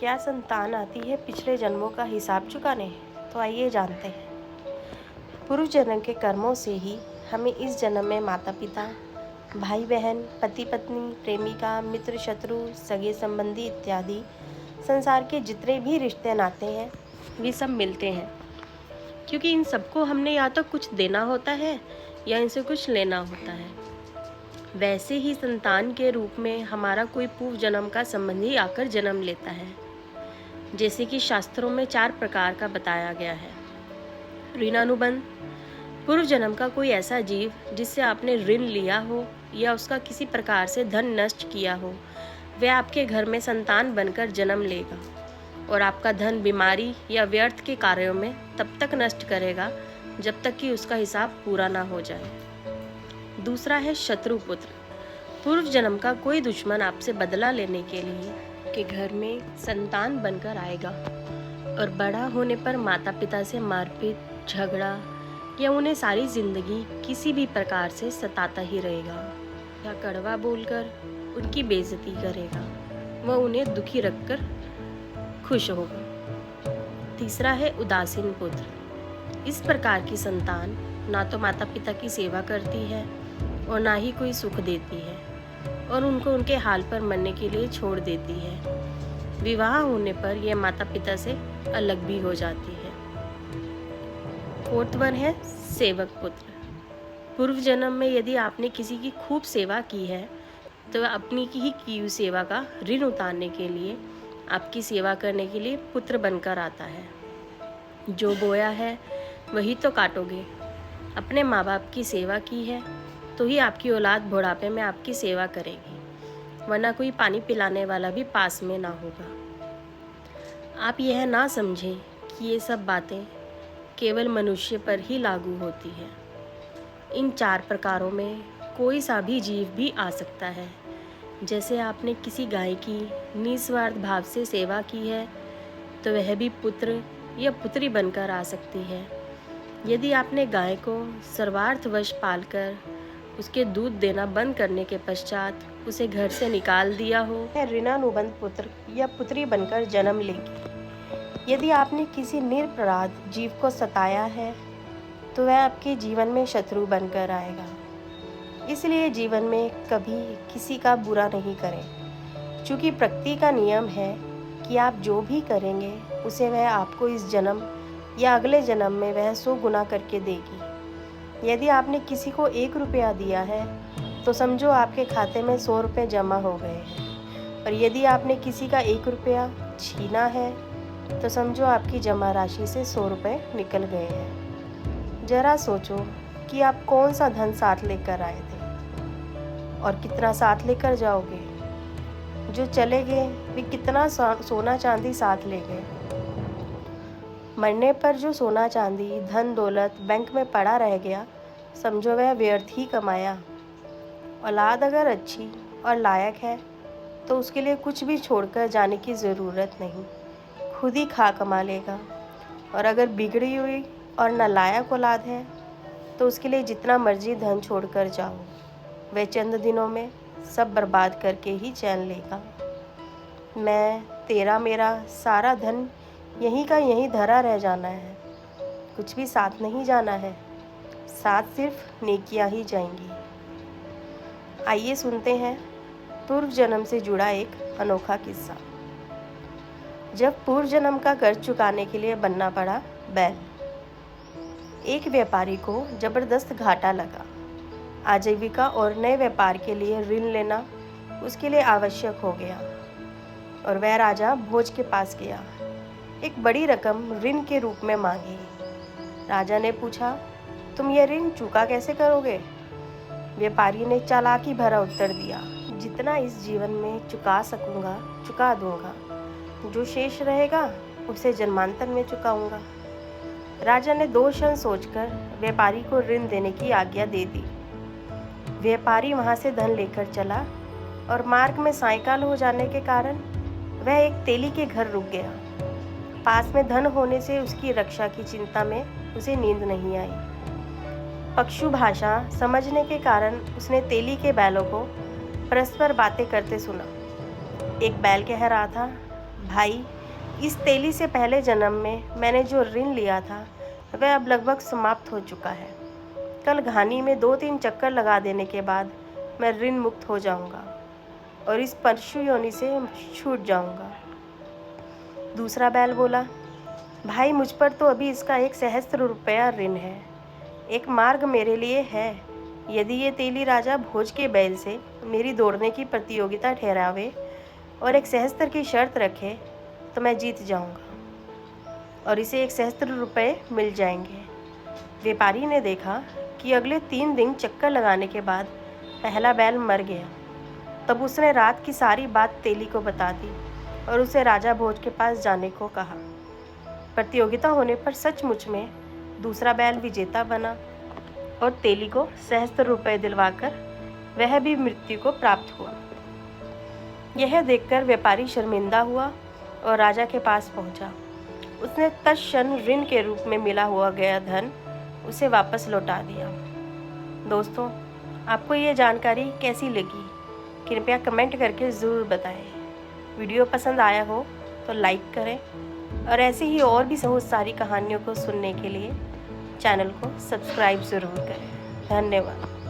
क्या संतान आती है पिछले जन्मों का हिसाब चुकाने? तो आइए जानते हैं। पूर्व जन्म के कर्मों से ही हमें इस जन्म में माता पिता, भाई बहन, पति पत्नी, प्रेमिका, मित्र, शत्रु, सगे संबंधी इत्यादि संसार के जितने भी रिश्ते नाते हैं वे सब मिलते हैं, क्योंकि इन सबको हमने या तो कुछ देना होता है या इनसे कुछ लेना होता है। वैसे ही संतान के रूप में हमारा कोई पूर्व जन्म का संबंधी आकर जन्म लेता है, जैसे कि शास्त्रों में 4 प्रकार का बताया गया है। ऋणानुबंध, पूर्व जन्म का कोई ऐसा जीव जिससे आपने ऋण लिया हो या उसका किसी प्रकार से धन नष्ट किया हो, वह आपके घर में संतान बनकर जन्म लेगा और आपका धन बीमारी या व्यर्थ के कार्यों में तब तक नष्ट करेगा जब तक कि उसका हिसाब पूरा ना हो जाए। दूसरा है शत्रुपुत्र, पूर्व जन्म का कोई दुश्मन आपसे बदला लेने के लिए के घर में संतान बनकर आएगा और बड़ा होने पर माता पिता से मारपीट, झगड़ा या उन्हें सारी जिंदगी किसी भी प्रकार से सताता ही रहेगा या कड़वा बोलकर उनकी बेइज्जती करेगा। वह उन्हें दुखी रखकर खुश होगा। तीसरा है उदासीन पुत्र, इस प्रकार की संतान ना तो माता पिता की सेवा करती है और ना ही कोई सुख देती है और उनको उनके हाल पर मरने के लिए छोड़ देती है। विवाह होने पर यह माता पिता से अलग भी हो जाती है। फोर्थ वन है सेवक पुत्र, पूर्व जन्म में यदि आपने किसी की खूब सेवा की है तो वह अपनी की ही की हुई सेवा का ऋण उतारने के लिए आपकी सेवा करने के लिए पुत्र बनकर आता है। जो बोया है वही तो काटोगे। अपने माँ बाप की सेवा की है तो ही आपकी औलाद बुढ़ापे में आपकी सेवा करेगी, वरना कोई पानी पिलाने वाला भी पास में ना होगा। आप यह ना समझें कि ये सब बातें केवल मनुष्य पर ही लागू होती है। इन 4 प्रकारों में कोई सा भी जीव भी आ सकता है। जैसे आपने किसी गाय की निस्वार्थ भाव से सेवा की है तो वह भी पुत्र या पुत्री बनकर आ सकती है। यदि आपने गाय को सर्वार्थवश पालकर उसके दूध देना बंद करने के पश्चात उसे घर से निकाल दिया हो, वह ऋणानुबंध पुत्र या पुत्री बनकर जन्म लेगी। यदि आपने किसी निरपराध जीव को सताया है तो वह आपके जीवन में शत्रु बनकर आएगा। इसलिए जीवन में कभी किसी का बुरा नहीं करें, क्योंकि प्रकृति का नियम है कि आप जो भी करेंगे उसे वह आपको इस जन्म या अगले जन्म में वह 100 गुना करके देगी। यदि आपने किसी को 1 रुपया दिया है तो समझो आपके खाते में 100 रुपये जमा हो गए हैं, और यदि आपने किसी का 1 रुपया छीना है तो समझो आपकी जमा राशि से 100 रुपये निकल गए हैं। जरा सोचो कि आप कौन सा धन साथ लेकर आए थे और कितना साथ लेकर जाओगे। जो चले गए वे कितना सोना चांदी साथ ले गए। मरने पर जो सोना चांदी धन दौलत बैंक में पड़ा रह गया, समझो वह व्यर्थ ही कमाया। औलाद अगर अच्छी और लायक है तो उसके लिए कुछ भी छोड़कर जाने की ज़रूरत नहीं, खुद ही खा कमा लेगा। और अगर बिगड़ी हुई और नालायक औलाद है तो उसके लिए जितना मर्जी धन छोड़कर जाओ, वह चंद दिनों में सब बर्बाद करके ही चैन लेगा। मैं तेरा मेरा सारा धन यहीं का यहीं धरा रह जाना है, कुछ भी साथ नहीं जाना है, साथ सिर्फ नेकियां ही जाएंगी। आइए सुनते हैं पूर्व जन्म से जुड़ा एक अनोखा किस्सा। जब पूर्व जन्म का कर्ज चुकाने के लिए बनना पड़ा बैल, एक व्यापारी को जबरदस्त घाटा लगा। आजीविका और नए व्यापार के लिए ऋण लेना उसके लिए आवश्यक हो गया और वह राजा भोज के पास गया। एक बड़ी रकम ऋण के रूप में मांगी। राजा ने पूछा, तुम यह ऋण चुका कैसे करोगे? व्यापारी ने चालाकी भरा उत्तर दिया, जितना इस जीवन में चुका सकूंगा चुका दूंगा, जो शेष रहेगा उसे जन्मांतर में चुकाऊंगा। राजा ने 2 क्षण सोचकर व्यापारी को ऋण देने की आज्ञा दे दी। व्यापारी वहां से धन लेकर चला और मार्ग में सायंकाल हो जाने के कारण वह एक तेली के घर रुक गया। पास में धन होने से उसकी रक्षा की चिंता में उसे नींद नहीं आई। पशु भाषा समझने के कारण उसने तेली के बैलों को परस्पर बातें करते सुना। एक बैल कह रहा था, भाई, इस तेली से पहले जन्म में मैंने जो ऋण लिया था वह अब लगभग समाप्त हो चुका है। कल घानी में 2-3 चक्कर लगा देने के बाद मैं ऋण मुक्त हो जाऊंगा और इस परशु योनि से छूट जाऊंगा। दूसरा बैल बोला, भाई, मुझ पर तो अभी इसका 1 सहस्त्र रुपया ऋण है। एक मार्ग मेरे लिए है। यदि ये तेली राजा भोज के बैल से मेरी दौड़ने की प्रतियोगिता ठहरावे और 1 सहस्त्र की शर्त रखे तो मैं जीत जाऊंगा और इसे 1 सहस्त्र रुपये मिल जाएंगे। व्यापारी ने देखा कि अगले 3 दिन चक्कर लगाने के बाद पहला बैल मर गया। तब उसने रात की सारी बात तेली को बता दी और उसे राजा भोज के पास जाने को कहा। प्रतियोगिता होने पर सचमुच में दूसरा बैल विजेता बना और तेली को सहस्त्र रुपये दिलवाकर वह भी मृत्यु को प्राप्त हुआ। यह देखकर व्यापारी शर्मिंदा हुआ और राजा के पास पहुंचा। उसने तत्क्षण ऋण के रूप में मिला हुआ गया धन उसे वापस लौटा दिया। दोस्तों, आपको ये जानकारी कैसी लगी? कृपया कमेंट करके ज़रूर बताएं। वीडियो पसंद आया हो तो लाइक करें और ऐसे ही और भी बहुत सारी कहानियों को सुनने के लिए चैनल को सब्सक्राइब ज़रूर करें। धन्यवाद।